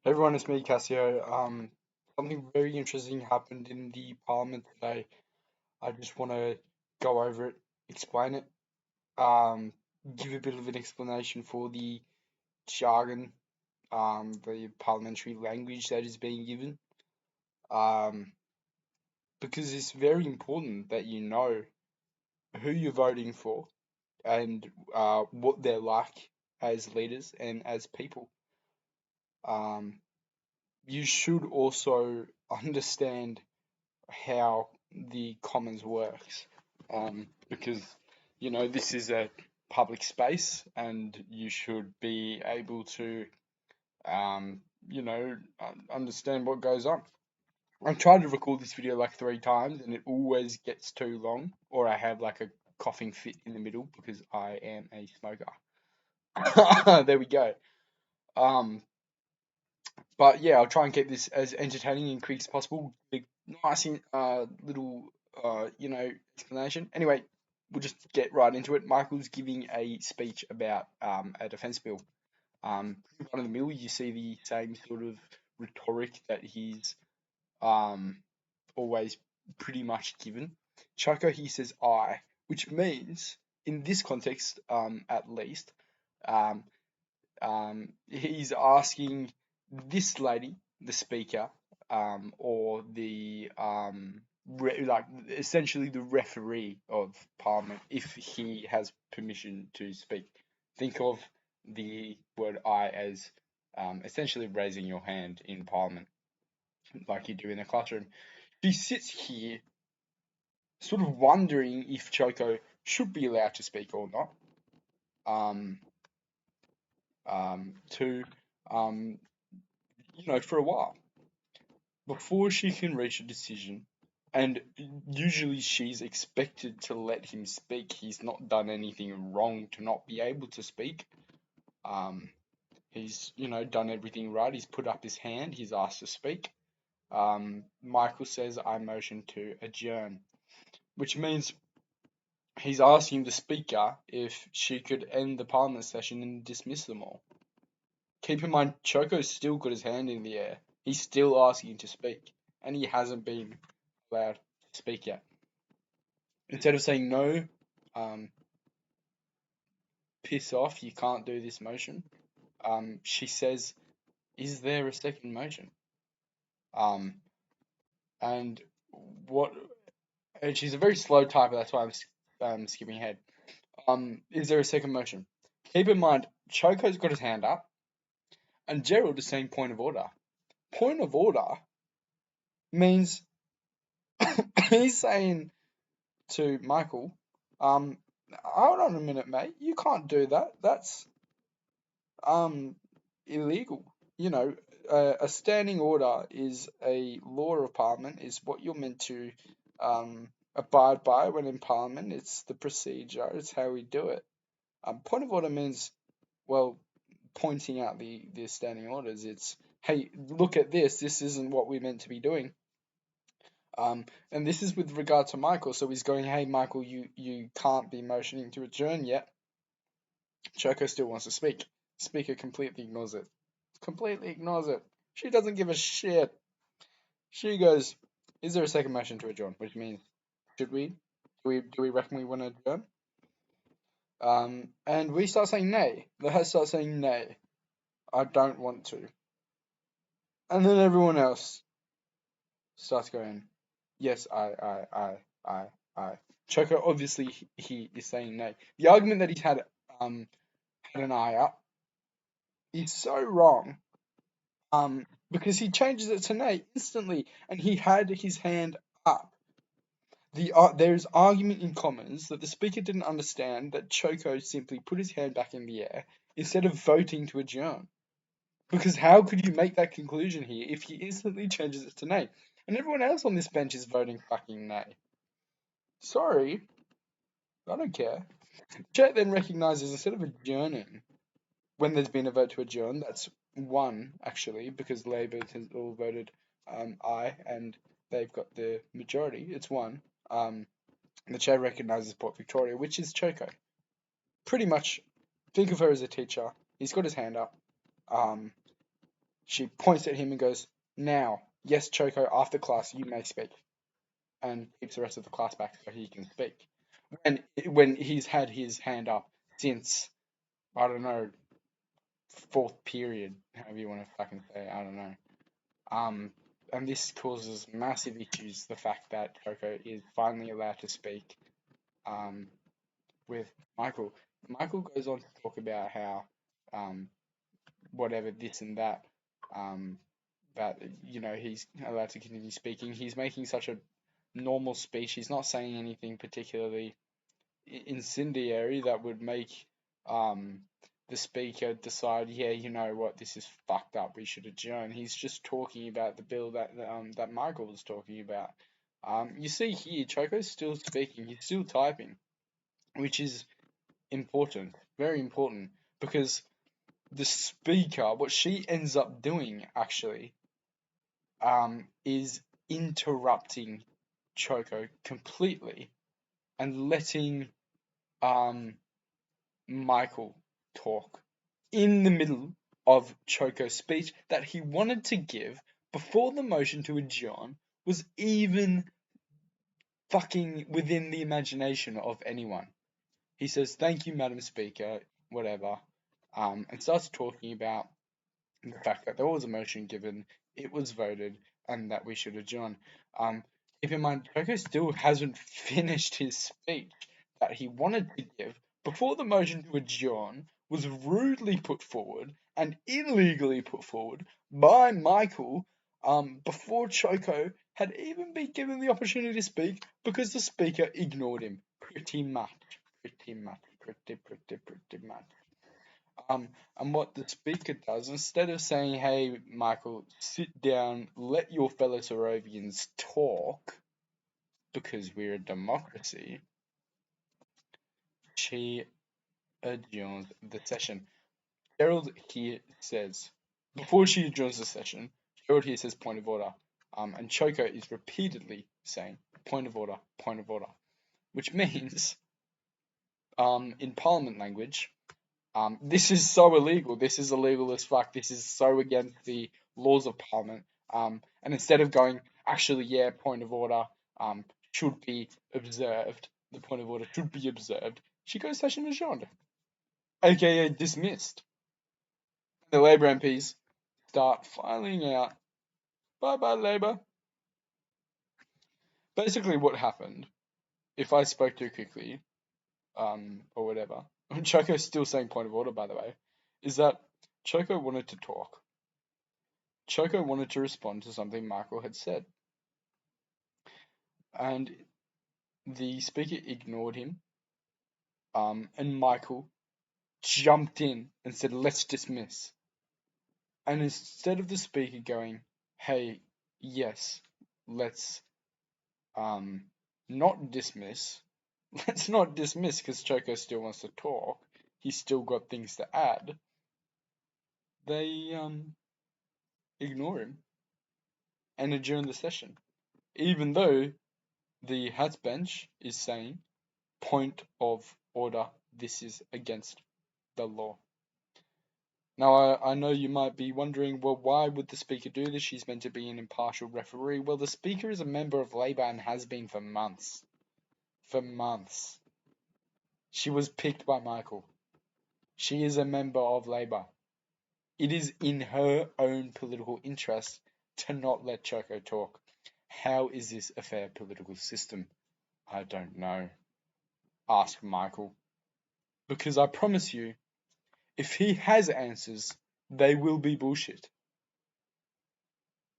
Hey everyone, it's me, Cassio. Something very interesting happened in the Parliament today. I just want to go over it, explain it, um, give a bit of an explanation for the jargon, the parliamentary language that is being given, um, because it's very important that you know who you're voting for and what they're like as leaders and as people. Um, you should also understand how the Commons works, because this is a public space, and you should be able to understand what goes on. I've tried to record this video like 3 times, and it always gets too long, or I have like a coughing fit in the middle because I am a smoker. There we go. Um, But yeah, I'll try and keep this as entertaining and quick as possible. Big, nice, little, explanation. Anyway, we'll just get right into it. Michael's giving a speech about a defense bill. Pretty run of the mill. You see the same sort of rhetoric that he's um always pretty much given. Choco, he says I, which means in this context, at least, um, he's asking this lady, the speaker, or the like essentially the referee of Parliament, if he has permission to speak. Think of the word "I" as essentially raising your hand in Parliament, like you do in a classroom. She sits here, sort of wondering if Choco should be allowed to speak or not. Um, to for a while before she can reach a decision. And usually she's expected to let him speak. He's not done anything wrong to not be able to speak. Um, he's, done everything right. He's put up his hand. He's asked to speak. Michael says, I motion to adjourn, which means he's asking the speaker if she could end the parliament session and dismiss them all. Keep in mind, Choco's still got his hand in the air. He's still asking to speak, and he hasn't been allowed to speak yet. Instead of saying no, um, piss off, you can't do this motion, she says, is there a second motion? Um, and what, and she's a very slow typer, that's why I'm skipping ahead. Is there a second motion? Keep in mind, Choco's got his hand up, and Gerald is saying point of order. Point of order means he's saying to Michael, hold on a minute, mate. You can't do that. That's um illegal. You know, a standing order is a law of Parliament. Is what you're meant to abide by when in Parliament. It's the procedure. It's how we do it. Point of order means, well, pointing out the standing orders. It's, hey, look at this. This isn't what we're meant to be doing. And this is with regard to Michael. So he's going, hey, Michael, you can't be motioning to adjourn yet. Choco still wants to speak. Speaker completely ignores it. Completely ignores it. She doesn't give a shit. She goes, is there a second motion to adjourn? Which means, should we? Do we reckon we want to adjourn? And we start saying nay. The host starts saying nay. I don't want to. And then everyone else starts going, yes, I. Choco, obviously, he is saying nay. The argument that he's had an eye up is so wrong. Because he changes it to nay instantly, and he had his hand up. There is argument in Commons that the Speaker didn't understand that Choco simply put his hand back in the air instead of voting to adjourn. Because how could you make that conclusion here if he instantly changes it to nay? And everyone else on this bench is voting fucking nay. Sorry, I don't care. Chat then recognises instead of adjourning, when there's been a vote to adjourn, that's one actually, because Labor has all voted aye and they've got the majority. It's one. The chair recognises Port Victoria, which is Choco. Pretty much, think of her as a teacher. He's got his hand up. Um, She points at him and goes, "Now, yes, Choco, after class, you may speak," and keeps the rest of the class back so he can speak. When he's had his hand up since, I don't know, fourth period, however you want to fucking say, I don't know. Um, and this causes massive issues. The fact that Choco is finally allowed to speak. Um, with Michael. Michael goes on to talk about how, um, whatever this and that, um, that he's allowed to continue speaking. He's making such a normal speech. He's not saying anything particularly incendiary that would make um, the speaker decide, yeah, you know what, this is fucked up. We should adjourn. He's just talking about the bill that Michael was talking about. You see here, Choco's still speaking. He's still typing, which is important, very important, because the speaker, what she ends up doing actually, is interrupting Choco completely and letting um Michael talk in the middle of Choco's speech that he wanted to give before the motion to adjourn was even fucking within the imagination of anyone. He says, "Thank you, Madam Speaker," whatever, and starts talking about the fact that there was a motion given, it was voted, and that we should adjourn. Um, Keep in mind, Choco still hasn't finished his speech that he wanted to give before the motion to adjourn was rudely put forward and illegally put forward by Michael, before Choco had even been given the opportunity to speak because the speaker ignored him. Pretty much. Pretty much. Pretty much. And what the speaker does, instead of saying, "Hey, Michael, sit down, let your fellow Sorovians talk, because we're a democracy," she adjourns the session. Gerald here says, before she adjourns the session, Gerald here says, "Point of order." And Choco is repeatedly saying, "Point of order, point of order," which means, in Parliament language, this is so illegal. This is illegal as fuck. This is so against the laws of Parliament. And instead of going, "Actually, yeah, point of order, should be observed. The point of order should be observed," she goes session adjourned, aka dismissed. The Labour MPs start filing out. Bye bye, Labour. Basically, what happened, if I spoke too quickly, or whatever, Choco's still saying point of order, by the way, is that Choco wanted to talk. Choco wanted to respond to something Michael had said, and the speaker ignored him. And Michael jumped in and said, "Let's dismiss." And instead of the speaker going, "Hey, yes, let's not dismiss," let's not dismiss because Choco still wants to talk. He's still got things to add. They ignore him and adjourn the session, even though the Hats bench is saying, "Point of order, this is against the law." Now, I know you might be wondering, well, why would the Speaker do this? She's meant to be an impartial referee. Well, the Speaker is a member of Labour and has been for months. For months. She was picked by Michael. She is a member of Labour. It is in her own political interest to not let Choco talk. How is this a fair political system? I don't know. Ask Michael. Because I promise you, if he has answers, they will be bullshit.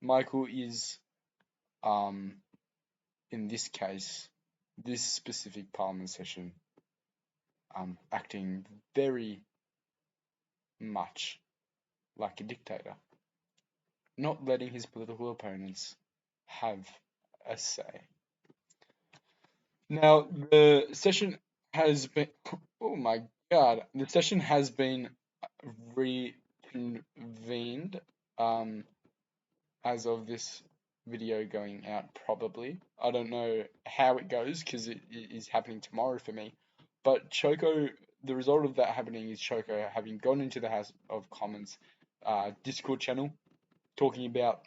Michael is, in this case, this specific parliament session, acting very much like a dictator, not letting his political opponents have a say. Now, the session has been, oh my god, the session has been reconvened, as of this video going out, probably. I don't know how it goes because it is happening tomorrow for me. But Choco, the result of that happening is Choco having gone into the House of Commons Discord channel talking about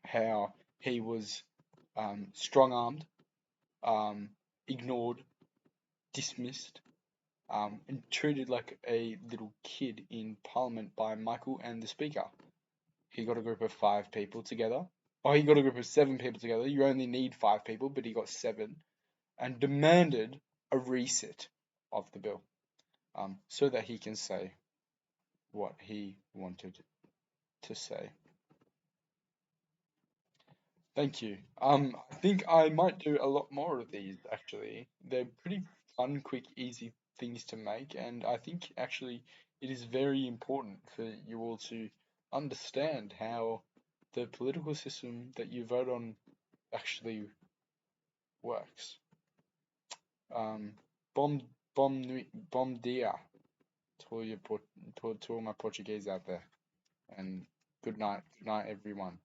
how he was strong-armed, um, ignored, dismissed, and treated like a little kid in Parliament by Michael and the Speaker. He got a group of 5 people together. Oh, he got a group of 7 people together. You only need 5 people, but he got 7, and demanded a reset of the bill, so that he can say what he wanted to say. Thank you. I think I might do a lot more of these actually. They're pretty fun, quick, easy things to make, and I think actually it is very important for you all to understand how the political system that you vote on actually works. Um, bom, bom dia to all to all my Portuguese out there, and good night everyone.